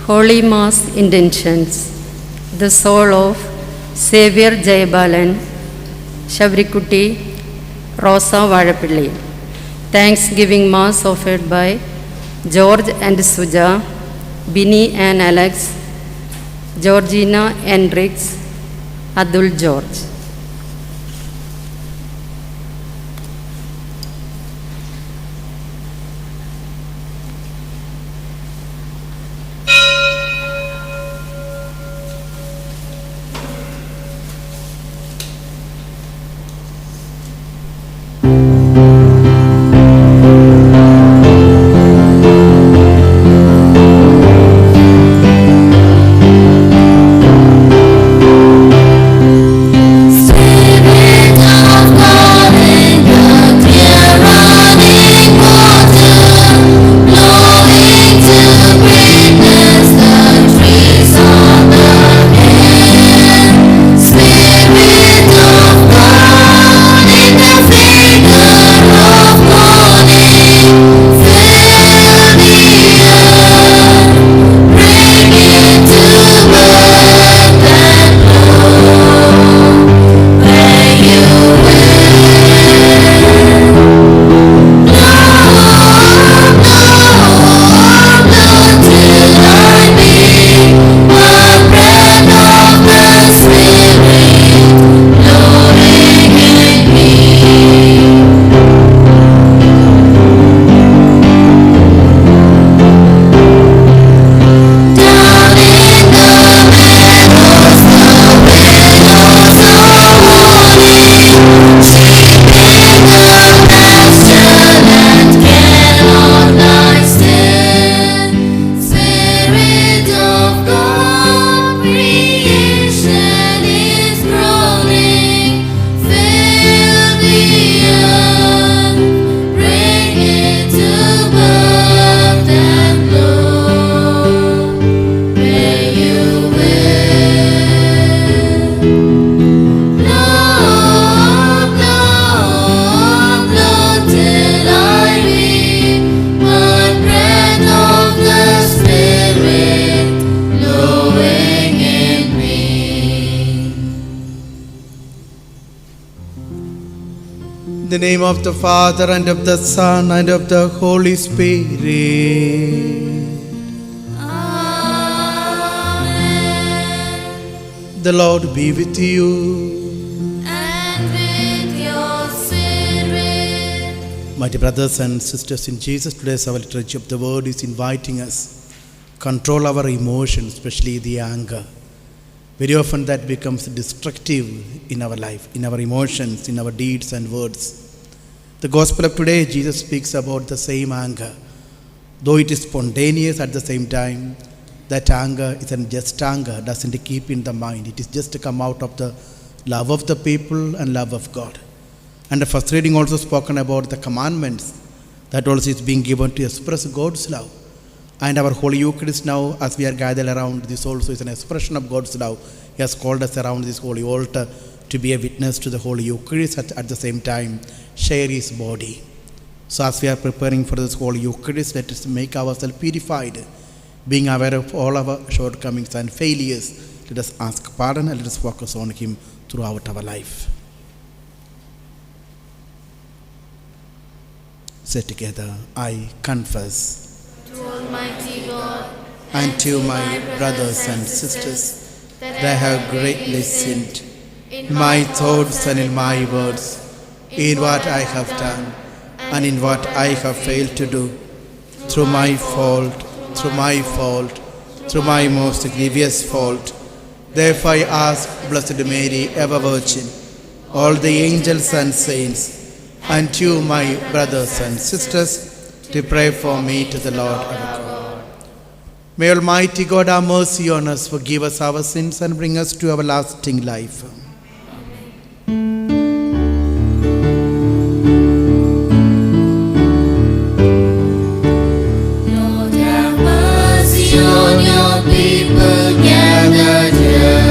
Holy Mass intentions. The soul of Savior Jayabalan, Shavrikutti, Rosa Vazhapilli. Thanksgiving Mass offered by George and Suja, Binny and Alex, Georgina and Rix, Adul George. In the name of the Father, and of the Son, and of the Holy Spirit. Amen. The Lord be with you. And with your spirit. My dear brothers and sisters in Jesus, today's our liturgy of the word is inviting us control our emotions, especially the anger. Very often that becomes destructive in our life, in our emotions, in our deeds and words. The Gospel of today, Jesus speaks about the same anger. Though it is spontaneous at the same time, that anger isn't just anger, doesn't keep in the mind. It is just to come out of the love of the people and love of God. And the first reading also spoken about the commandments that also is being given to express God's love. And our Holy Eucharist now, as we are gathered around, this also is an expression of God's love. He has called us around this holy altar to be a witness to the Holy Eucharist, at the same time share His body. So as we are preparing for this Holy Eucharist, let us make ourselves purified, being aware of all our shortcomings and failures. Let us ask pardon and let us focus on Him throughout our life. Say together, I confess To Almighty God and to my brothers and sisters that I have greatly sinned in my thoughts and in my words, in what I have done and in what I have failed to do, through my fault, through my most grievous fault. Therefore I ask Blessed Mary, ever Virgin, all the angels and saints, and you, my brothers and sisters, to pray for me to the Lord our God. May Almighty God have mercy on us, forgive us our sins, and bring us to everlasting life. Lord, have mercy on your people gathered here.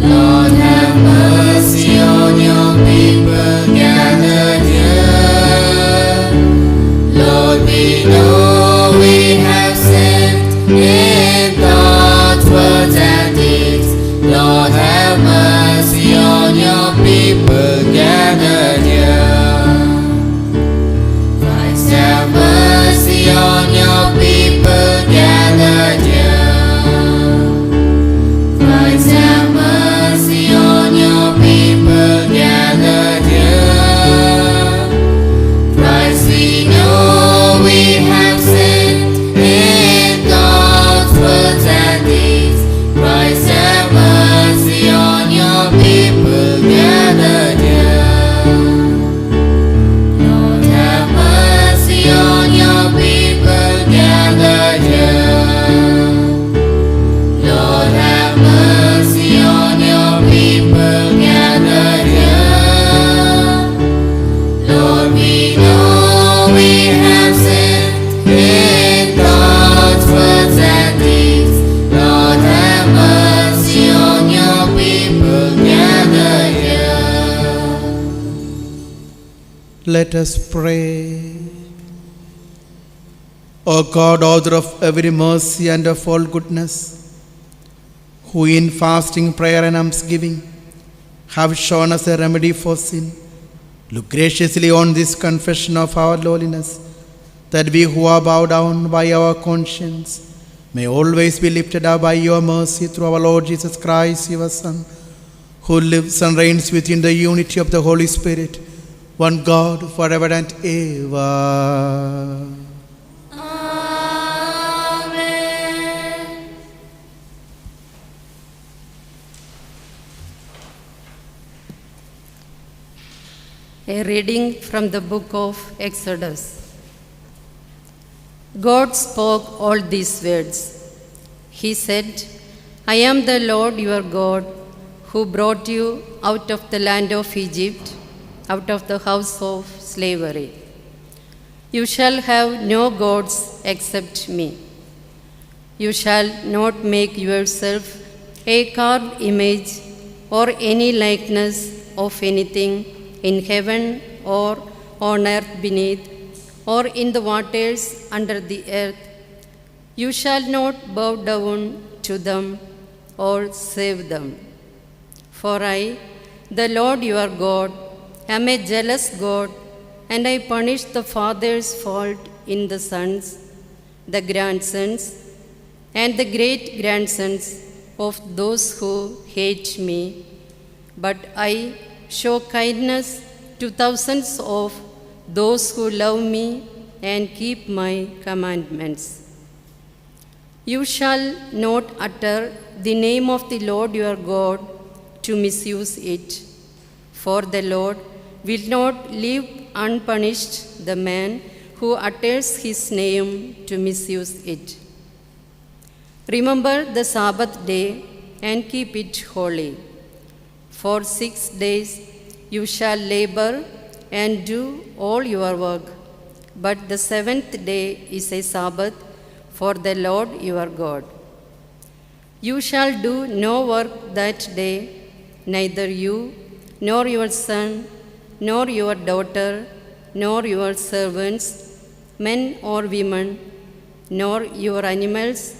Lord, have mercy on your people gathered here. Lord, we know we have sinned Let us pray. O God, author of every mercy and of all goodness, who in fasting, prayer and almsgiving have shown us a remedy for sin, look graciously on this confession of our lowliness, that we who are bowed down by our conscience may always be lifted up by your mercy through our Lord Jesus Christ, your Son, who lives and reigns within the unity of the Holy Spirit, one God, forever and ever. Amen. A reading from the book of Exodus. God spoke all these words. He said, I am the Lord your God, who brought you out of the land of Egypt, out of the house of slavery. You shall have no gods except me. You shall not make yourself a carved image or any likeness of anything in heaven or on earth beneath, or in the waters under the earth. You shall not bow down to them or serve them. For I, the Lord your God, am a jealous God, and I punish the father's fault in the sons, the grandsons, and the great-grandsons of those who hate me. But I show kindness to thousands of those who love me and keep my commandments. You shall not utter the name of the Lord your God to misuse it, for the Lord will not leave unpunished the man who utters his name to misuse it. Remember the Sabbath day and keep it holy. For 6 days you shall labor and do all your work, but the 7th day is a Sabbath for the Lord your God. You shall do no work that day, neither you, nor your son, nor your daughter, nor your servants, men or women, nor your animals,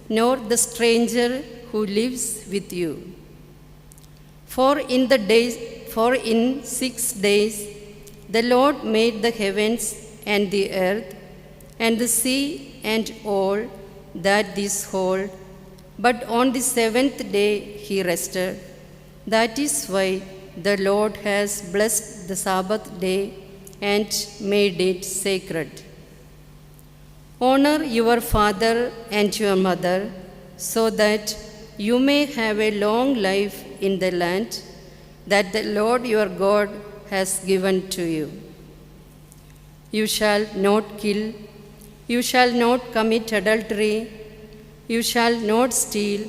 nor the stranger who lives with you. For in 6 days the Lord made the heavens and the earth, and the sea and all that these hold, but on the 7th day he rested. That is why the Lord has blessed the Sabbath day and made it sacred. Honor your father and your mother, so that you may have a long life in the land that the Lord your God has given to you. You shall not kill, you shall not commit adultery, you shall not steal,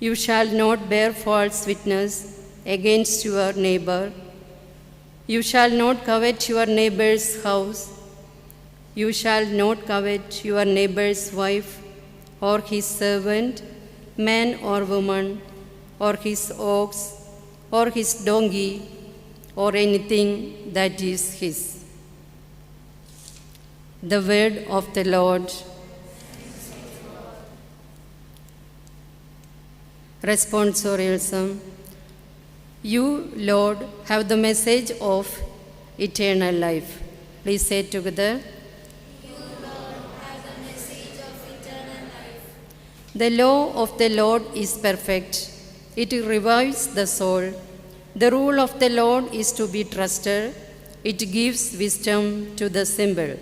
you shall not bear false witness against your neighbor, you shall not covet your neighbor's house, you shall not covet your neighbor's wife, or his servant, man or woman, or his ox, or his donkey, or anything that is his. The word of the Lord. Responsorialism. You, Lord, have the message of eternal life. Please say together. You, Lord, have the message of eternal life. The law of the Lord is perfect. It revives the soul. The rule of the Lord is to be trusted. It gives wisdom to the simple.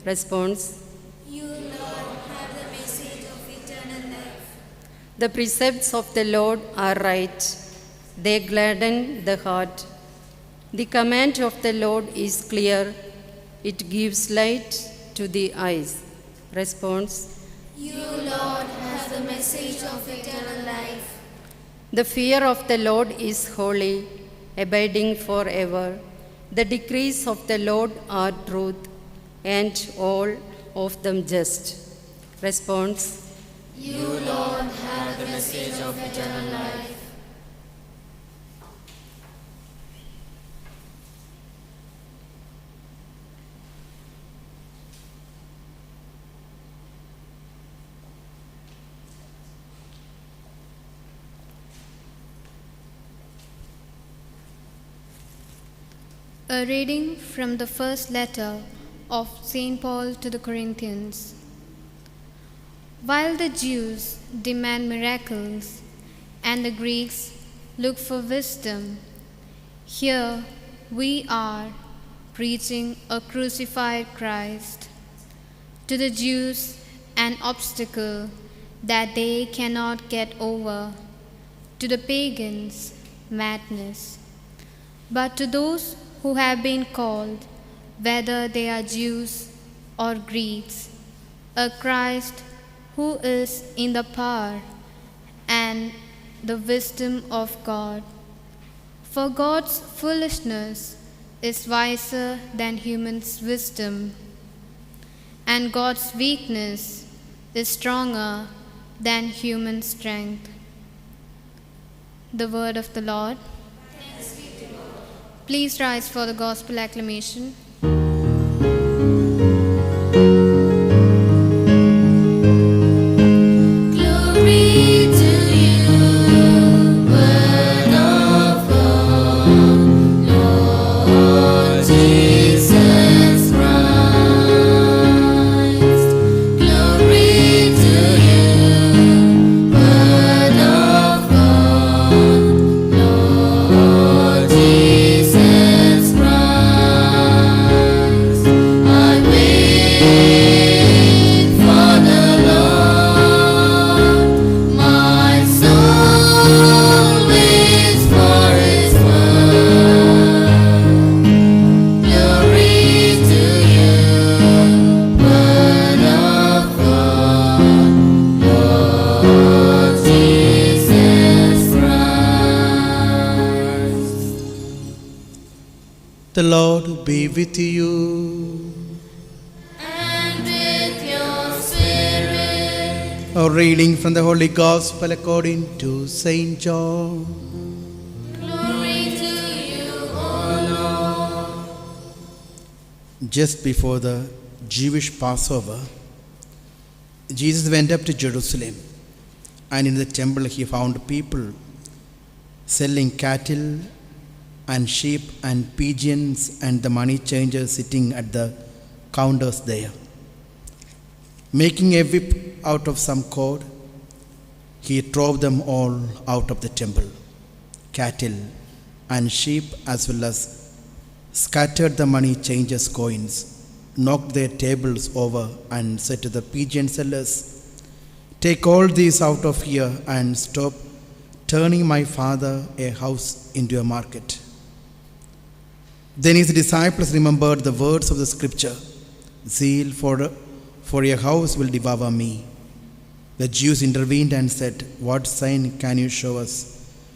Response. You, Lord, have the message of eternal life. The precepts of the Lord are right. They gladden the heart. The command of the Lord is clear. It gives light to the eyes. Response. You, Lord, have the message of eternal life. The fear of the Lord is holy, abiding forever. The decrees of the Lord are truth, and all of them just. Response. You, Lord, have the message of eternal life. A reading from the first letter of St. Paul to the Corinthians. While the Jews demand miracles and the Greeks look for wisdom, here we are preaching a crucified Christ. To the Jews, an obstacle that they cannot get over. To the pagans, madness. But to those who have been called, whether they are Jews or Greeks, a Christ who is in the power and the wisdom of God. For God's foolishness is wiser than human's wisdom, and God's weakness is stronger than human strength. The word of the Lord. Please rise for the gospel acclamation. Glory to you, Word of God, Lord Jesus Christ. Glory to you, Word of God, Lord Jesus Christ. I wait for the Lord, my soul waits for His word. Glory to you, Word of God, Lord Jesus Christ. The Lord be with you. And with your spirit, A reading from the Holy Gospel according to Saint John. glory to you, O Lord. Just before the Jewish Passover, Jesus went up to Jerusalem, and in the temple he found people selling cattle and sheep and pigeons and the money changers sitting at the counters there. Making a whip out of some cord, he drove them all out of the temple, cattle and sheep as well as scattered the money changers' coins, knocked their tables over, and said to the pigeon sellers, "Take all these out of here and stop turning my Father a house into a market." Then his disciples remembered the words of the scripture, "Zeal for a house will devour me." The Jews intervened and said, "What sign can you show us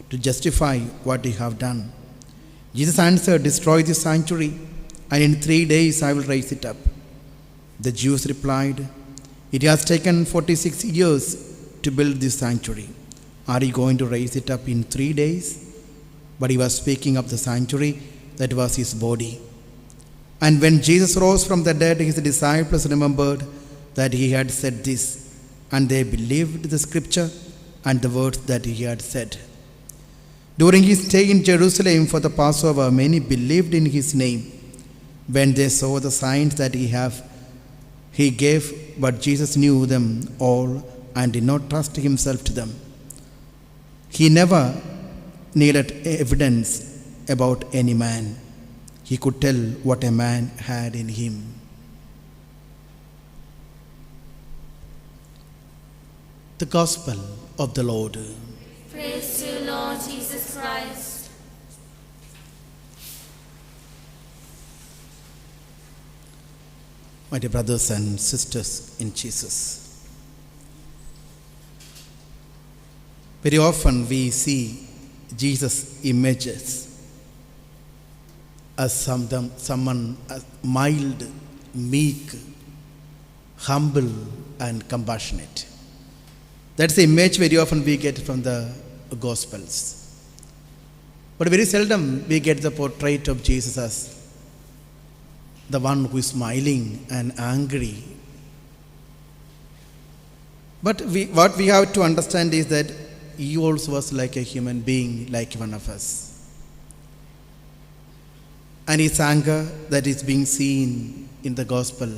to justify what you have done?" Jesus answered, "Destroy this sanctuary, and in 3 days I will raise it up." The Jews replied, "It has taken 46 years to build this sanctuary. Are you going to raise it up in 3 days? But he was speaking of the sanctuary that was his body. And when Jesus rose from the dead, his disciples remembered that he had said this, and they believed the scripture and the words that he had said. During his stay in Jerusalem for the Passover, many believed in his name when they saw the signs that he gave, but Jesus knew them all and did not trust himself to them. He never needed evidence about any man. He could tell what a man had in him. The Gospel of the Lord. Praise to you, Lord Jesus Christ. My dear brothers and sisters in Jesus, very often we see Jesus' images as someone as mild, meek, humble, and compassionate. That's the image very often we get from the Gospels. But very seldom we get the portrait of Jesus as the one who is smiling and angry. But what we have to understand is that he also was like a human being, like one of us. and his anger that is being seen in the gospel.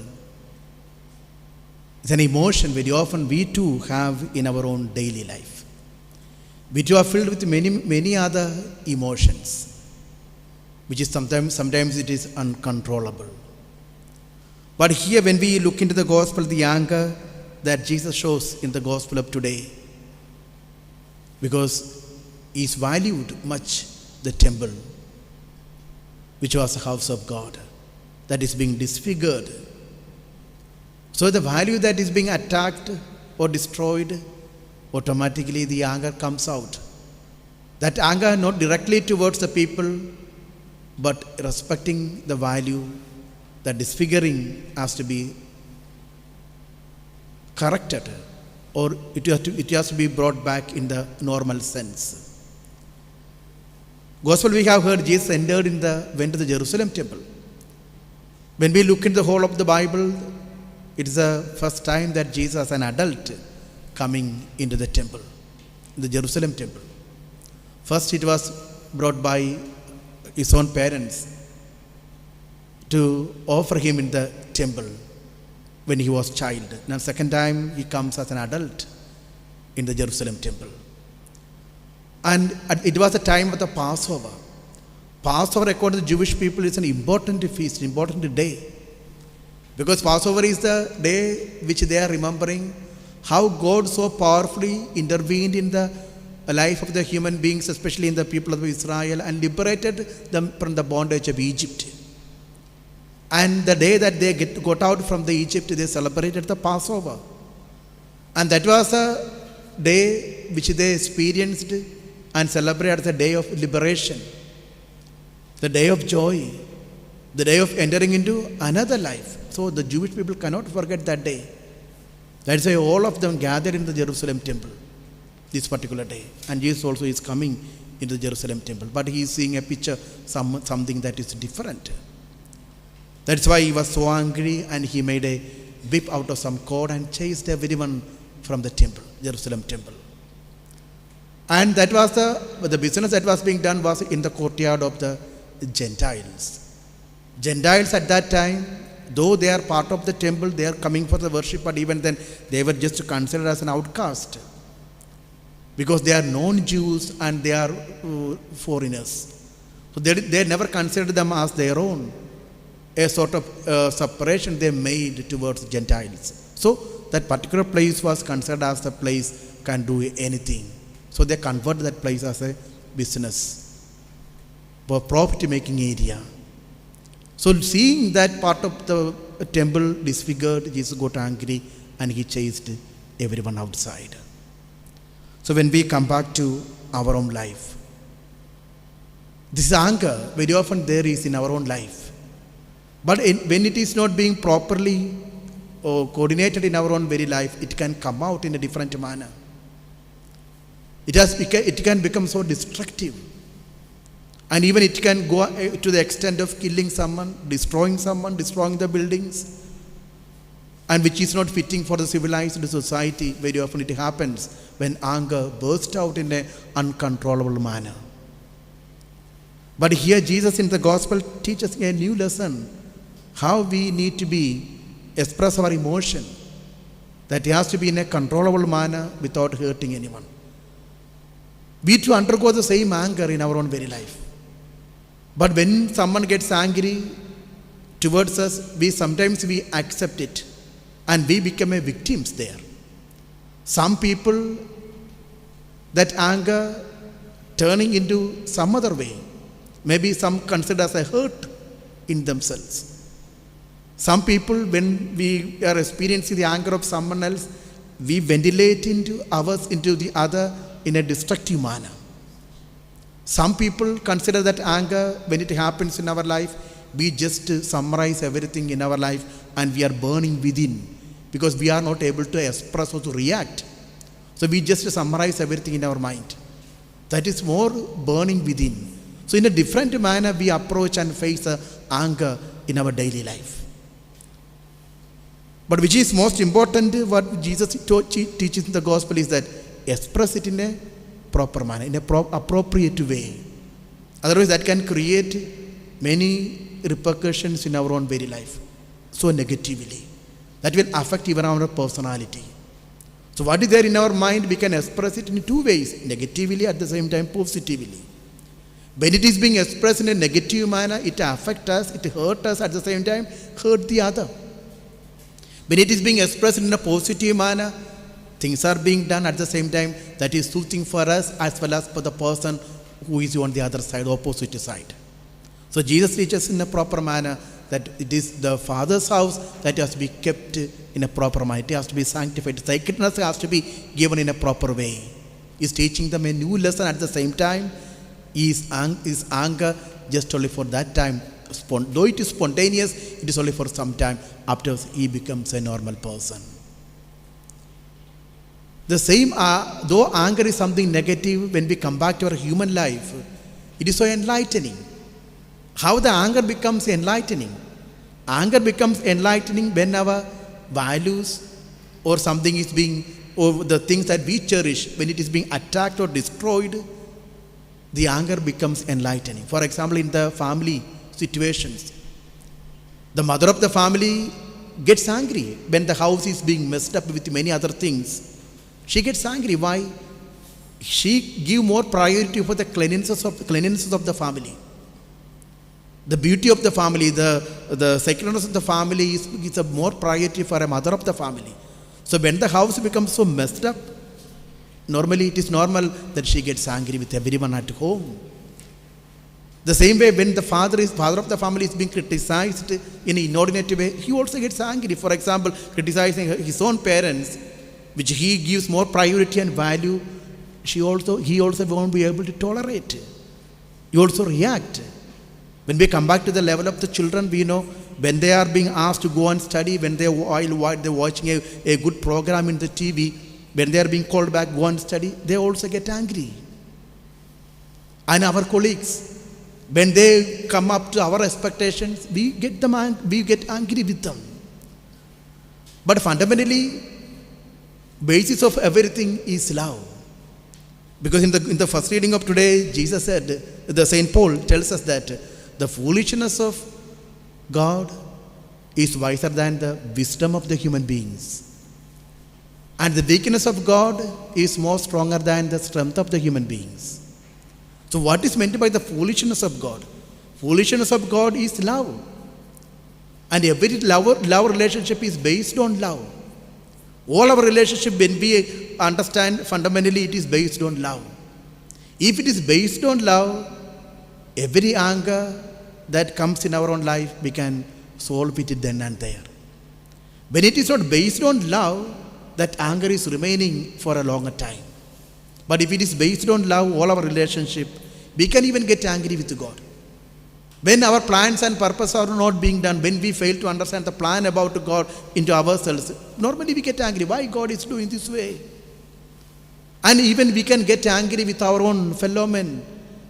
It's an emotion very often we too have in our own daily life. We too are filled with many other emotions, which is sometimes it is uncontrollable. But here when we look into the gospel, the anger that Jesus shows in the gospel of today, because he's valued much the temple, which was the house of God, that is being disfigured. So the value that is being attacked or destroyed, automatically the anger comes out. That anger not directly towards the people, but respecting the value, that disfiguring has to be corrected, or it has to be brought back in the normal sense. Gospel we have heard Jesus went to the Jerusalem temple. When we look in the whole of the Bible, it is the first time that Jesus as an adult coming into the temple, the Jerusalem temple. First it was brought by his own parents to offer him in the temple when he was child. Now second time he comes as an adult in the Jerusalem temple. And it was the time of the Passover. Passover, according to the Jewish people, is an important feast, important day. Because Passover is the day which they are remembering how God so powerfully intervened in the life of the human beings, especially in the people of Israel, and liberated them from the bondage of Egypt. And the day that they got out from the Egypt, they celebrated the Passover. And that was a day which they experienced and celebrated the day of liberation, the day of joy, the day of entering into another life. So the Jewish people cannot forget that day. That's why all of them gathered in the Jerusalem temple this particular day. And Jesus also is coming into the Jerusalem temple. But he is seeing a picture, something that is different. That's why he was so angry, and he made a whip out of some cord and chased everyone from the temple, Jerusalem temple. And that was the business that was being done was in the courtyard of the Gentiles. Gentiles at that time, though they are part of the temple, they are coming for the worship, but even then they were just considered as an outcast, because they are non-Jews and they are foreigners. So they never considered them as their own. A sort of separation they made towards Gentiles. So that particular place was considered as the place can do anything. So they converted that place as a business, for profit-making area. So seeing that part of the temple disfigured, Jesus got angry and he chased everyone outside. So when we come back to our own life, this anger very often there is in our own life. But when it is not being properly coordinated in our own very life, it can come out in a different manner. It can become so destructive. And even it can go to the extent of killing someone, destroying the buildings, and which is not fitting for the civilized society. Very often it happens when anger bursts out in an uncontrollable manner. But here Jesus in the gospel teaches a new lesson, how we need to express our emotion, that it has to be in a controllable manner without hurting anyone. We too undergo the same anger in our own very life. But when someone gets angry towards us, sometimes we accept it and we become a victims there. Some people, that anger turning into some other way, maybe some consider as a hurt in themselves. Some people, when we are experiencing the anger of someone else, we ventilate into the other in a destructive manner. Some people consider that anger, when it happens in our life, we just summarize everything in our life and we are burning within, because we are not able to express or to react. So we just summarize everything in our mind. That is more burning within. So in a different manner we approach and face anger in our daily life. But which is most important, what Jesus teaches in the gospel is that express it in a proper manner, in a appropriate way. Otherwise that can create many repercussions in our own very life, so negatively. That will affect even our personality. So what is there in our mind, we can express it in two ways, negatively at the same time positively. When it is being expressed in a negative manner, it affects us, it hurts us, at the same time hurt the other. When it is being expressed in a positive manner, things are being done at the same time, that is soothing for us as well as for the person who is on the other side, opposite side. So Jesus teaches in a proper manner that it is the Father's house that has to be kept in a proper manner. It has to be sanctified. Sacredness has to be given in a proper way. He's teaching them a new lesson at the same time. His anger just only for that time. Though it is spontaneous, it is only for some time. After he becomes a normal person. The same, though anger is something negative, when we come back to our human life, it is so enlightening. How the anger becomes enlightening? Anger becomes enlightening when our values or something is being, or the things that we cherish, when it is being attacked or destroyed, the anger becomes enlightening. For example, in the family situations, the mother of the family gets angry when the house is being messed up with many other things. She gets angry. Why? She gives more priority for the cleanliness of the family. The beauty of the family, the sacredness of the family is a more priority for a mother of the family. So when the house becomes so messed up, normally it is normal that she gets angry with everyone at home. The same way when the father of the family is being criticized in an inordinate way, he also gets angry. For example, criticizing his own parents, which he gives more priority and value, he also won't be able to tolerate. You also react. When we come back to the level of the children, we know when they are being asked to go and study, when they're watching a good program in the TV, when they are being called back, go and study, they also get angry. And our colleagues, when they come up to our expectations, we get angry with them. But fundamentally, basis of everything is love. Because in the first reading of today, Jesus said, the Saint Paul tells us that the foolishness of God is wiser than the wisdom of the human beings. And the weakness of God is more stronger than the strength of the human beings. So what is meant by the foolishness of God? Foolishness of God is love. And every love relationship is based on love. All our relationship, when we understand fundamentally, it is based on love. If it is based on love, every anger that comes in our own life, we can solve it then and there. When it is not based on love, that anger is remaining for a longer time. But if it is based on love, all our relationship, we can even get angry with God. When our plans and purpose are not being done, when we fail to understand the plan about God into ourselves, normally we get angry. Why God is doing this way? And even we can get angry with our own fellow men.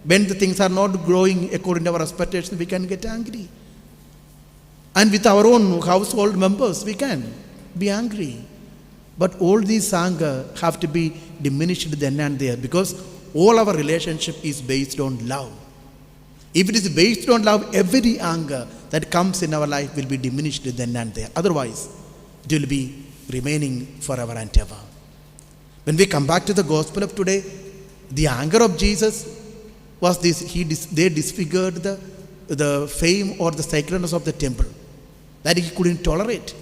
When the things are not growing according to our expectations, we can get angry. And with our own household members, we can be angry. But all these anger have to be diminished then and there, because all our relationship is based on love. If it is based on love, every anger that comes in our life will be diminished then and there. Otherwise, it will be remaining forever and ever. When we come back to the gospel of today, the anger of Jesus was this: they disfigured the fame or the sacredness of the temple, that he couldn't tolerate.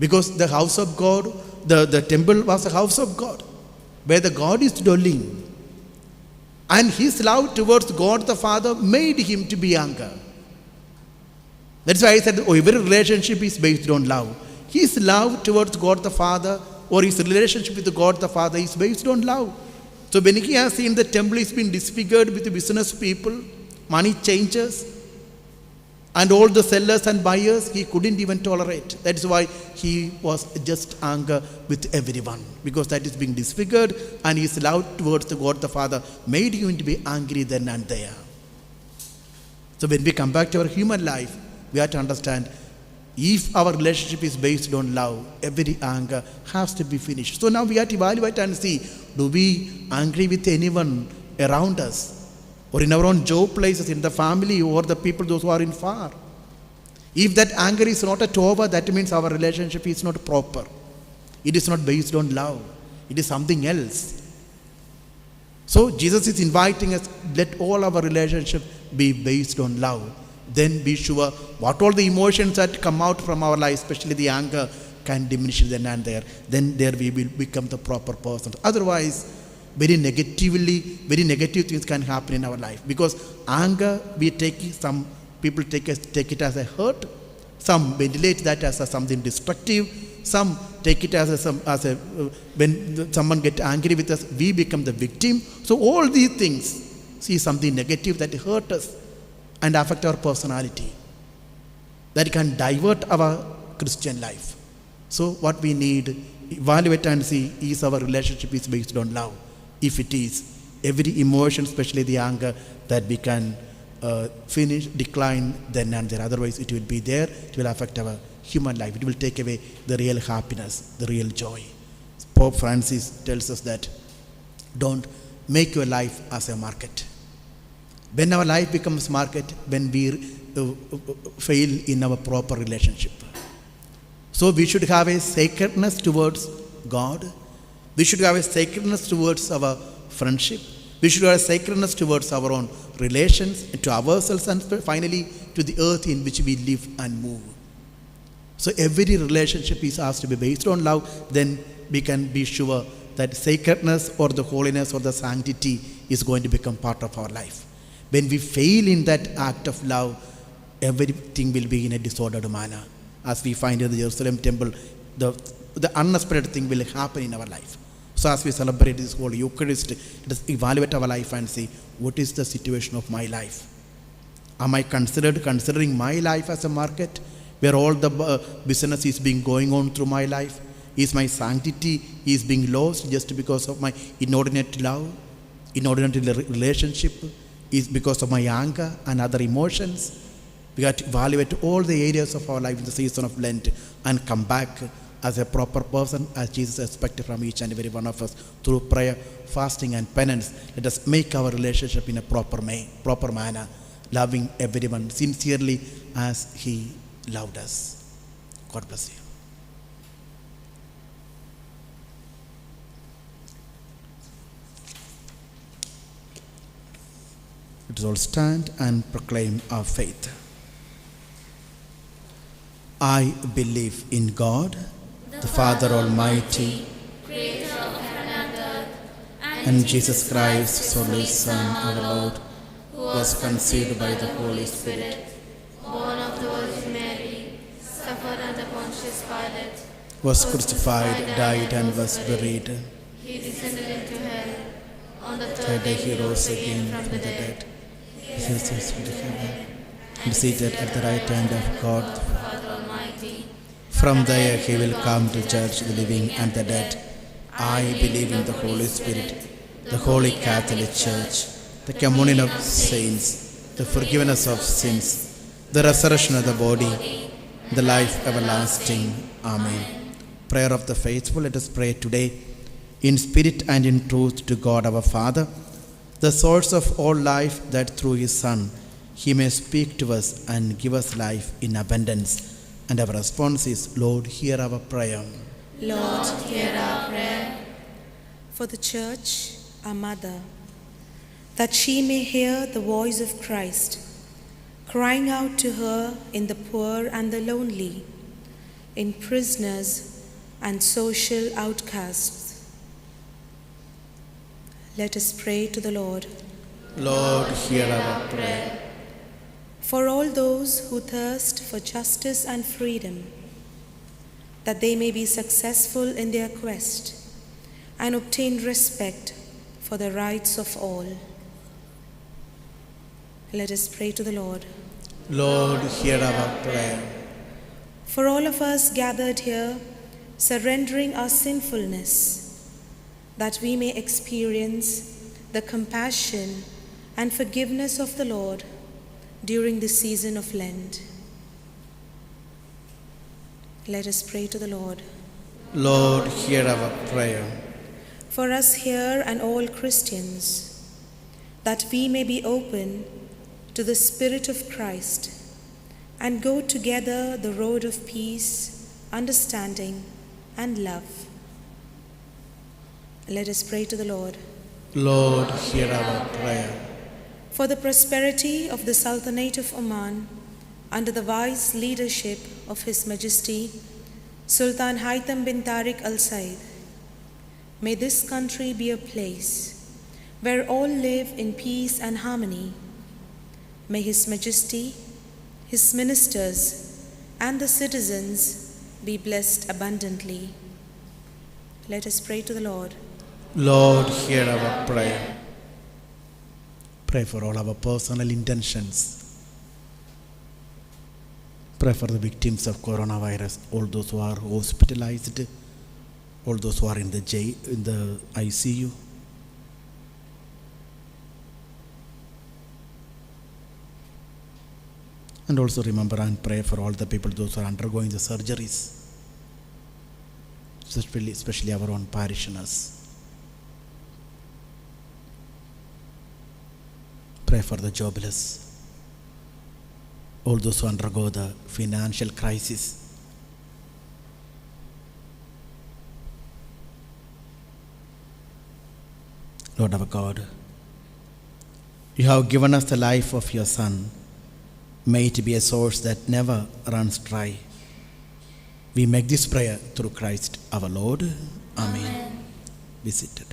Because the house of God, the temple was a house of God, where the God is dwelling. And his love towards God the Father made him to be anger. That's why I said every relationship is based on love. His love towards God the Father, or his relationship with God the Father, is based on love. So when he has seen the temple is being disfigured with the business people, money changers, and all the sellers and buyers, he couldn't even tolerate. That's why he was just anger with everyone, because that is being disfigured, and his love towards the God the Father made him to be angry then and there. So when we come back to our human life, we have to understand, if our relationship is based on love, every anger has to be finished. So now we have to evaluate and see, do we angry with anyone around us? or in our own job places, in the family, or the people, those who are in far. If that anger is not at over, that means our relationship is not proper. It is not based on love. It is something else. So Jesus is inviting us, let all our relationship be based on love. Then be sure what all the emotions that come out from our life, especially the anger, can diminish then and there. Then there we will become the proper person. Otherwise, very negative things can happen in our life. Because anger, some people take it as a hurt. Some ventilate that as something destructive. Some take it as when someone gets angry with us, we become the victim. So all these things, see something negative that hurt us and affect our personality, that can divert our Christian life. So what we need, evaluate and see, is our relationship is based on love. If it is, every emotion, especially the anger, that we can decline then and there. Otherwise it will be there, it will affect our human life. It will take away the real happiness, the real joy. Pope Francis tells us that don't make your life as a market. When our life becomes market, when we fail in our proper relationship. So we should have a sacredness towards God. We should have a sacredness towards our friendship. We should have a sacredness towards our own relations, to ourselves, and finally to the earth in which we live and move. So every relationship is asked to be based on love. Then we can be sure that sacredness or the holiness or the sanctity is going to become part of our life. When we fail in that act of love, everything will be in a disordered manner. As we find in the Jerusalem temple, the unexpected thing will happen in our life. So as we celebrate this whole Eucharist, let us evaluate our life and see, what is the situation of my life? Am I considering my life as a market where all the business is being going on through my life? Is my sanctity is being lost just because of my inordinate love, inordinate relationship? Is because of my anger and other emotions? We have to evaluate all the areas of our life in the season of Lent and come back as a proper person, as Jesus expected from each and every one of us, through prayer, fasting and penance. Let us make our relationship in a proper manner, loving everyone sincerely as He loved us. God bless you. Let us all stand and proclaim our faith. I believe in God, the Father Almighty, creator of heaven and earth, and Jesus Christ, His only Son, our Lord, who was conceived by the Holy Spirit, born of the Virgin Mary, suffered under Pontius Pilate, was crucified, died, and was buried. he descended into hell. On the Third day He rose again from the dead. He ascended to heaven, and seated at the right hand of God. Father Almighty, From there He will come to judge the living and the dead. I believe in the Holy Spirit, the Holy Catholic Church, the communion of saints, the forgiveness of sins, the resurrection of the body, the life everlasting. Amen. Prayer of the faithful. Let us pray today in spirit and in truth to God our Father, the source of all life, that through His Son He may speak to us and give us life in abundance. And our response is, Lord, hear our prayer. Lord, hear our prayer. For the Church, our Mother, that she may hear the voice of Christ, crying out to her in the poor and the lonely, in prisoners and social outcasts. Let us pray to the Lord. Lord, hear our prayer. For all those who thirst for justice and freedom, that they may be successful in their quest and obtain respect for the rights of all. Let us pray to the Lord. Lord, hear our prayer. For all of us gathered here, surrendering our sinfulness, that we may experience the compassion and forgiveness of the Lord during the season of Lent. Let us pray to the Lord. Lord, hear our prayer. For us here and all Christians, that we may be open to the Spirit of Christ and go together the road of peace, understanding, and love. Let us pray to the Lord. Lord, hear our prayer. For the prosperity of the Sultanate of Oman, under the wise leadership of His Majesty Sultan Haitham bin Tariq Al Said, may this country be a place where all live in peace and harmony. May His Majesty, His ministers, and the citizens be blessed abundantly. Let us pray to the Lord. Lord, hear our prayer. Pray for all our personal intentions. Pray for the victims of coronavirus, all those who are hospitalized, all those who are in the ICU. And also remember and pray for all the people, those who are undergoing the surgeries, especially our own parishioners. Pray for the jobless, all those who undergo the financial crisis. Lord our God, you have given us the life of your Son. May it be a source that never runs dry. We make this prayer through Christ our Lord. Amen. Be seated.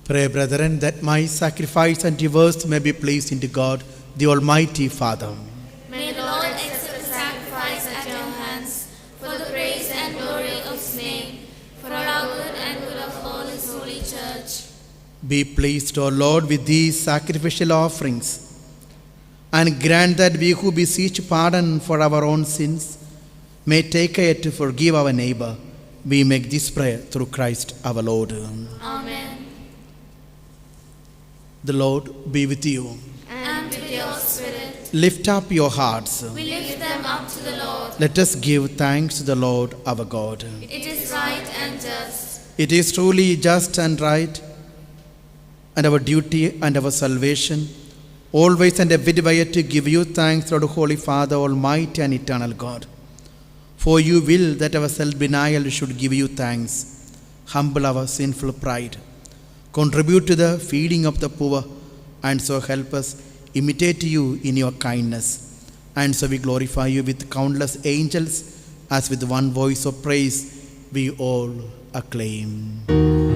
Pray, brethren, that my sacrifice and yours may be pleased into God, the Almighty Father. May the Lord accept the sacrifice at your hands for the praise and glory of His name, for our good and good of all His holy church. Be pleased, O Lord, with these sacrificial offerings, and grant that we who beseech pardon for our own sins may take care to forgive our neighbor. We make this prayer through Christ our Lord. Amen. The Lord be with you. And with your spirit. Lift up your hearts. We lift them up to the Lord. Let us give thanks to the Lord our God. It is right and just. It is truly just and right, and our duty and our salvation, always and everywhere to give you thanks, Lord, Holy Father, Almighty and Eternal God. For you will that our self-denial should give you thanks, humble our sinful pride, contribute to the feeding of the poor, and so help us imitate you in your kindness. And so we glorify you with countless angels, as with one voice of praise we all acclaim.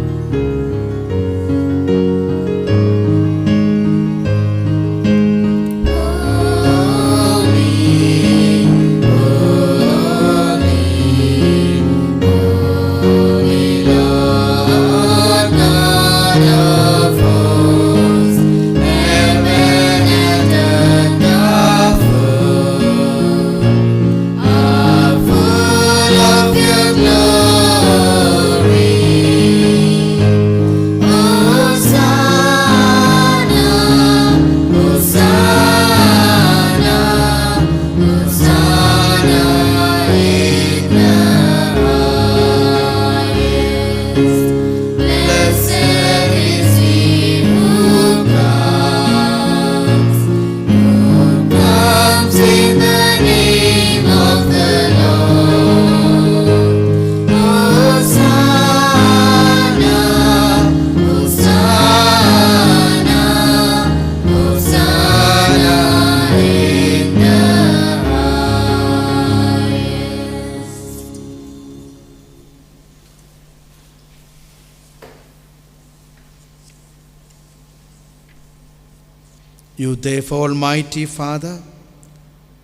You therefore, Almighty Father,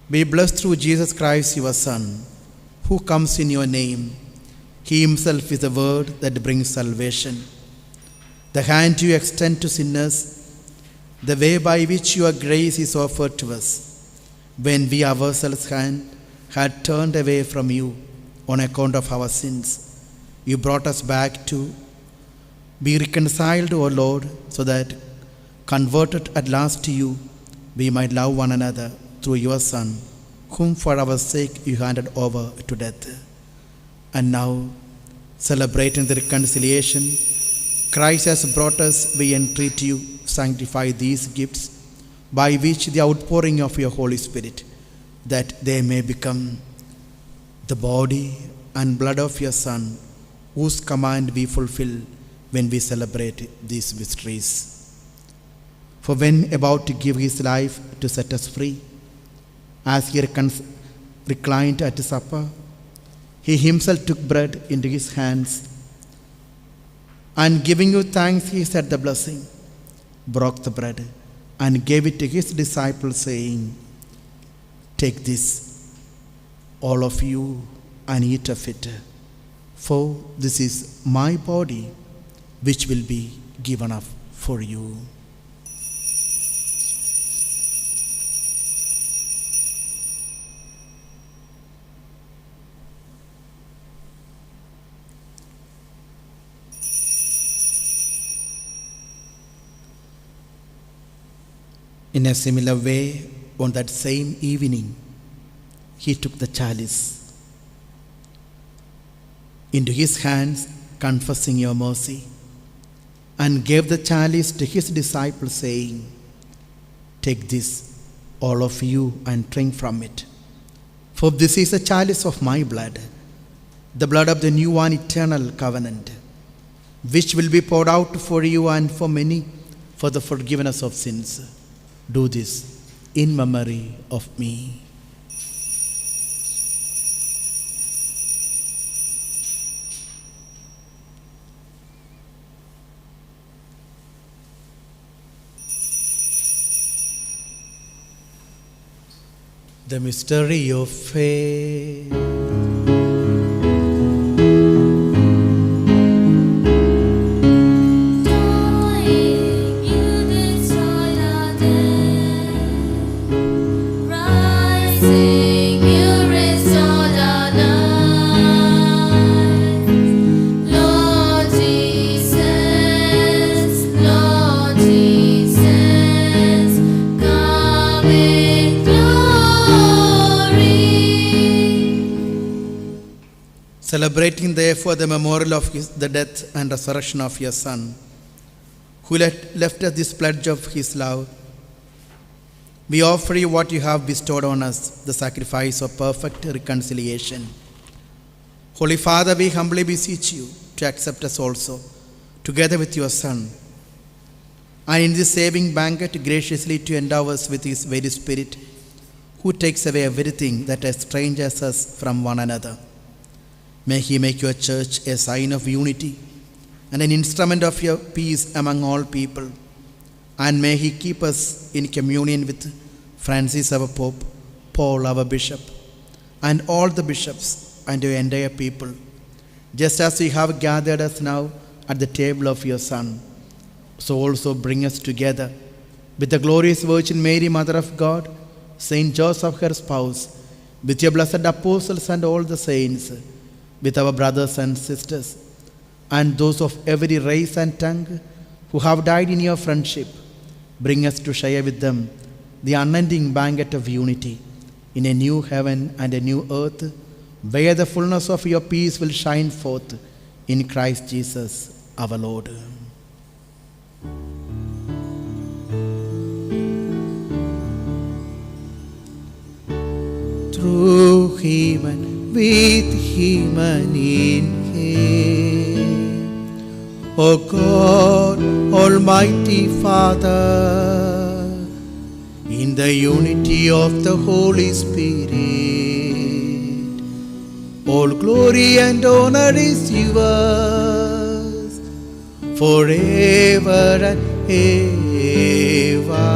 be blessed through Jesus Christ, your Son, who comes in your name. He himself is the word that brings salvation. The hand you extend to sinners, the way by which your grace is offered to us, when we ourselves had turned away from you on account of our sins. You brought us back to be reconciled, O Lord, so that, converted at last to you, we might love one another through your Son, whom for our sake you handed over to death. And now, celebrating the reconciliation Christ has brought us, we entreat you, sanctify these gifts, by which the outpouring of your Holy Spirit, that they may become the body and blood of your Son, whose command we fulfill when we celebrate these mysteries. For when about to give his life to set us free, as he reclined at supper, he himself took bread into his hands, and giving you thanks, he said the blessing, broke the bread, and gave it to his disciples, saying, "Take this, all of you, and eat of it, for this is my body, which will be given up for you." In a similar way, on that same evening, he took the chalice into his hands, confessing your mercy, and gave the chalice to his disciples, saying, "Take this, all of you, and drink from it. For this is the chalice of my blood, the blood of the new and eternal covenant, which will be poured out for you and for many for the forgiveness of sins. Do this in memory of me." The mystery of faith. Celebrating therefore the memorial of the death and resurrection of your Son, who left us this pledge of his love, we offer you what you have bestowed on us, the sacrifice of perfect reconciliation. Holy Father, we humbly beseech you to accept us also, together with your Son, and in this saving banquet graciously to endow us with his very Spirit, who takes away everything that estranges us from one another. May he make your church a sign of unity, and an instrument of your peace among all people. And may he keep us in communion with Francis our Pope, Paul our Bishop, and all the bishops and your entire people, just as we have gathered us now at the table of your Son. So also bring us together with the glorious Virgin Mary, Mother of God, Saint Joseph her spouse, with your blessed apostles and all the saints, with our brothers and sisters, and those of every race and tongue who have died in your friendship. Bring us to share with them the unending banquet of unity in a new heaven and a new earth, where the fullness of your peace will shine forth in Christ Jesus our Lord. Through him and with him and in him, O God, Almighty Father, in the unity of the Holy Spirit, all glory and honor is yours forever and ever.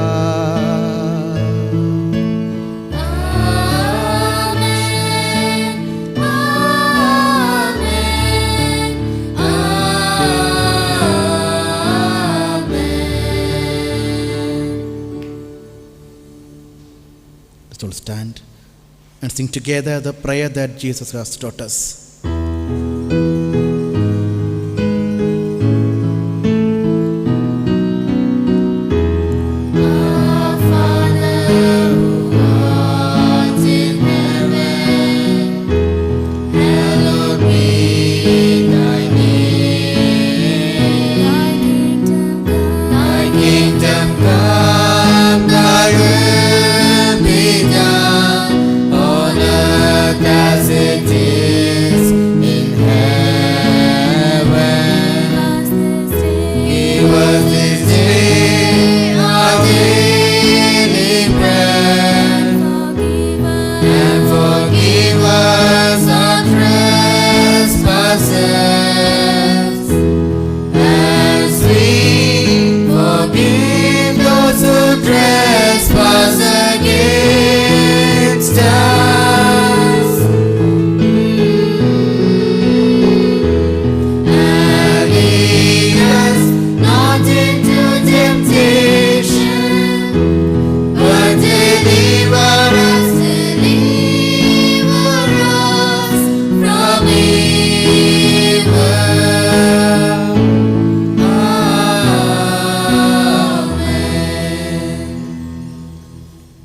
Let's all stand and sing together the prayer that Jesus has taught us.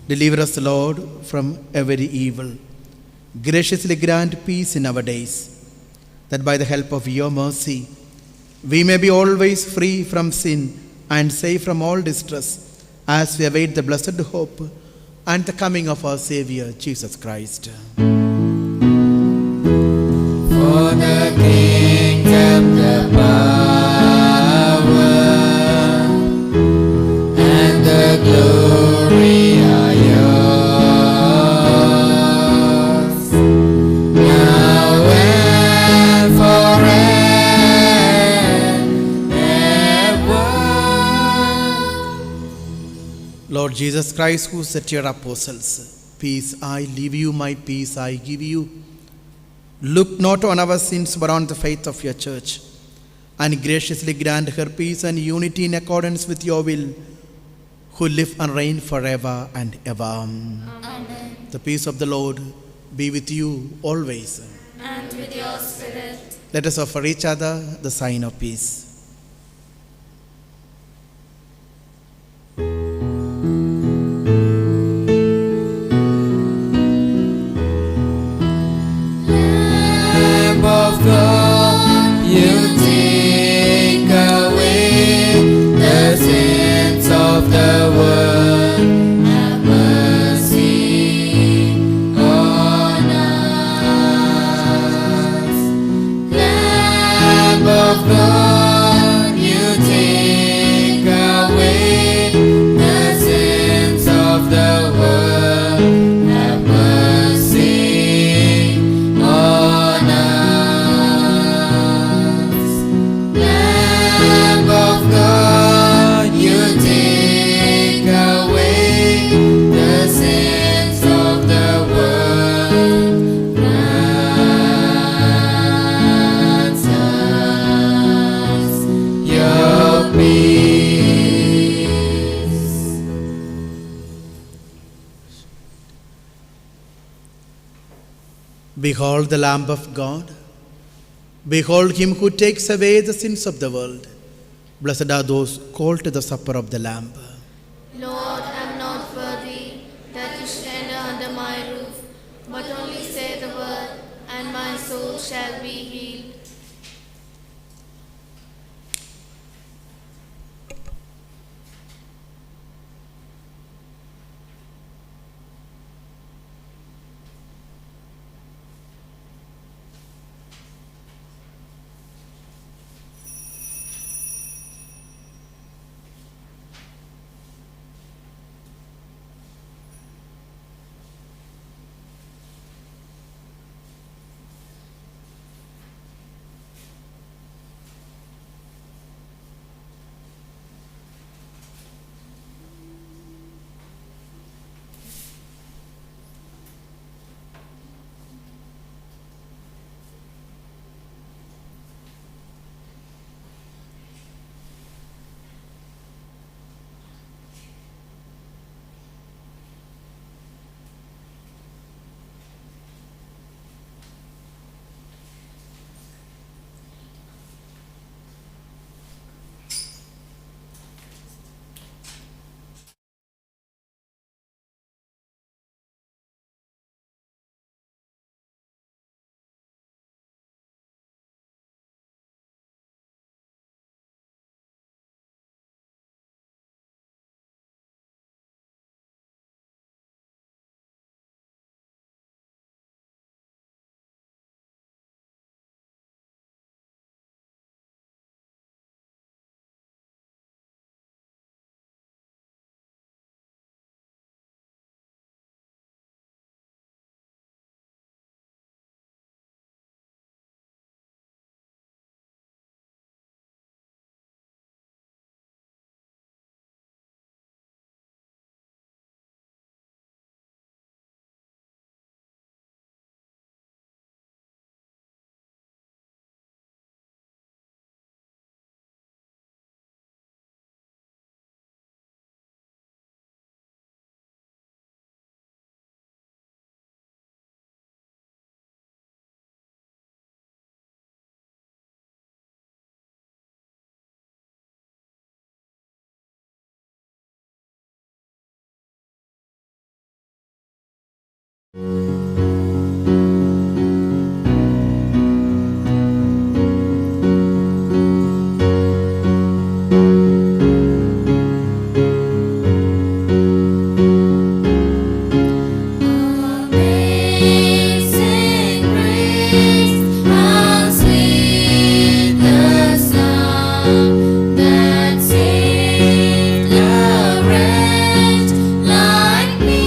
Deliver us, Lord, from every evil. Graciously grant peace in our days, that by the help of your mercy, we may be always free from sin and safe from all distress, as we await the blessed hope and the coming of our Savior, Jesus Christ. For the kingdom, the power, and the glory are yours, now and forever. Lord Jesus Christ, who said to your apostles, "Peace I leave you, my peace I give you," look not on our sins but on the faith of your church, and graciously grant her peace and unity in accordance with your will, who live and reign forever and ever. Amen. The peace of the Lord be with you always. And with your spirit. Let us offer each other the sign of peace. Lamb of God, you take away the sins of the world. Have mercy on us. Lamb of God, Behold the Lamb of God. Behold him who takes away the sins of the world. Blessed are those called to the supper of the Lamb. Lord, I am not worthy that you should enter under my roof, but only say the word, and my soul shall be healed. Amazing grace, how sweet the sound that saved a wretch like me.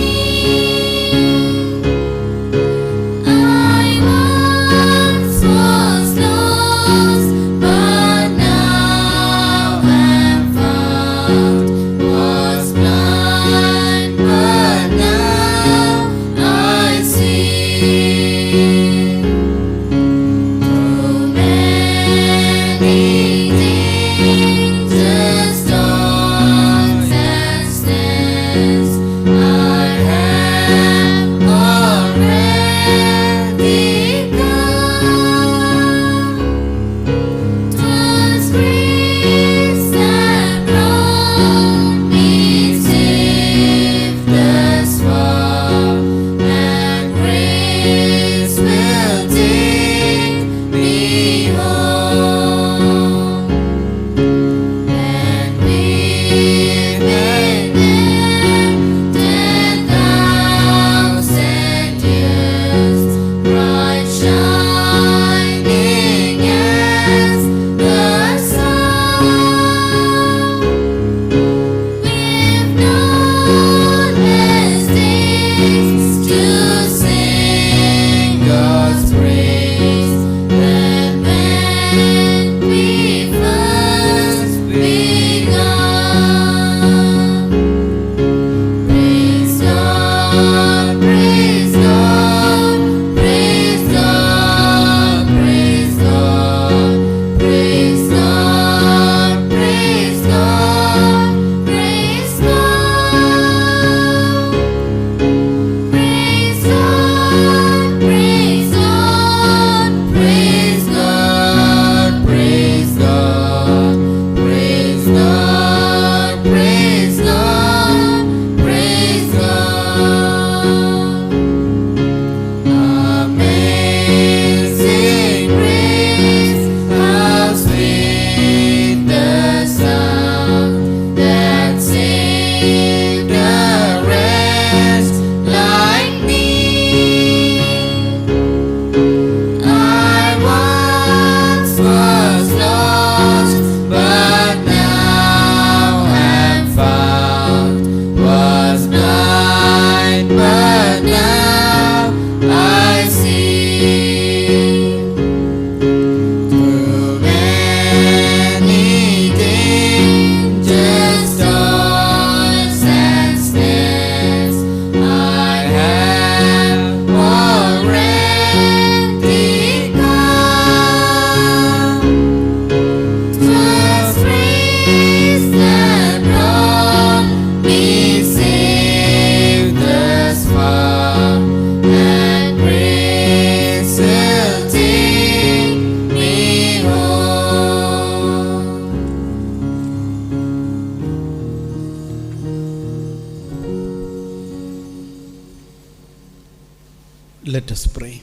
Let us pray.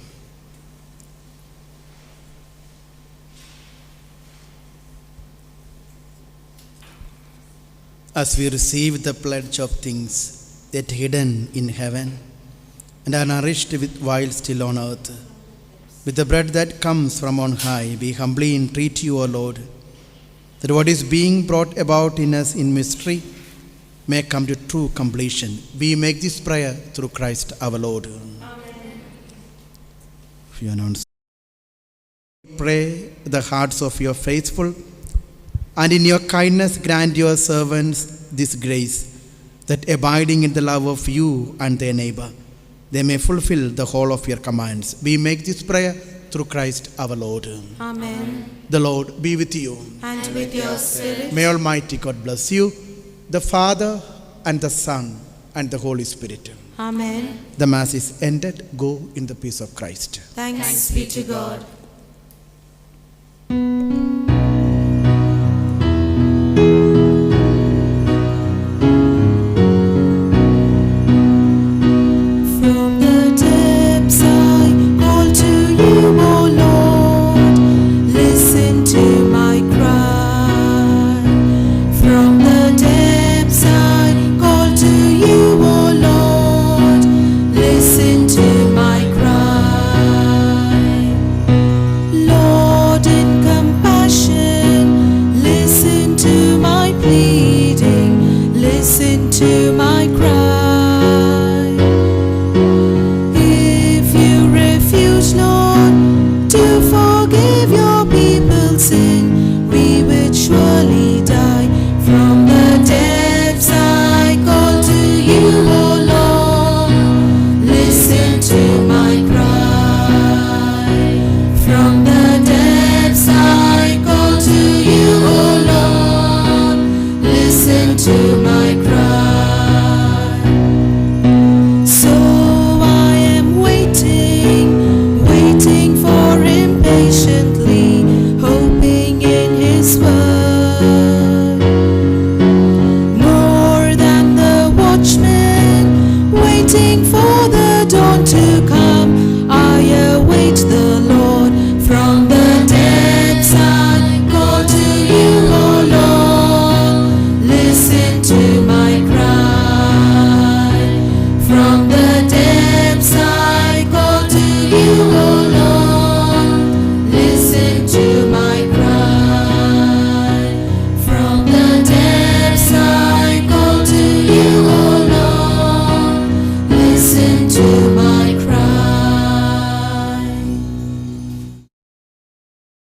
As we receive the pledge of things that are hidden in heaven and are nourished with while still on earth, with the bread that comes from on high, we humbly entreat you, O Lord, that what is being brought about in us in mystery may come to true completion. We make this prayer through Christ our Lord. Amen. If you announce, pray the hearts of your faithful, and in your kindness grant your servants this grace, that abiding in the love of you and their neighbor, they may fulfill the whole of your commands. We make this prayer through Christ our Lord. Amen. The Lord be with you. And with your spirit. May Almighty God bless you, the Father and the Son and the Holy Spirit. Amen. The Mass is ended. Go in the peace of Christ. Thanks be to God.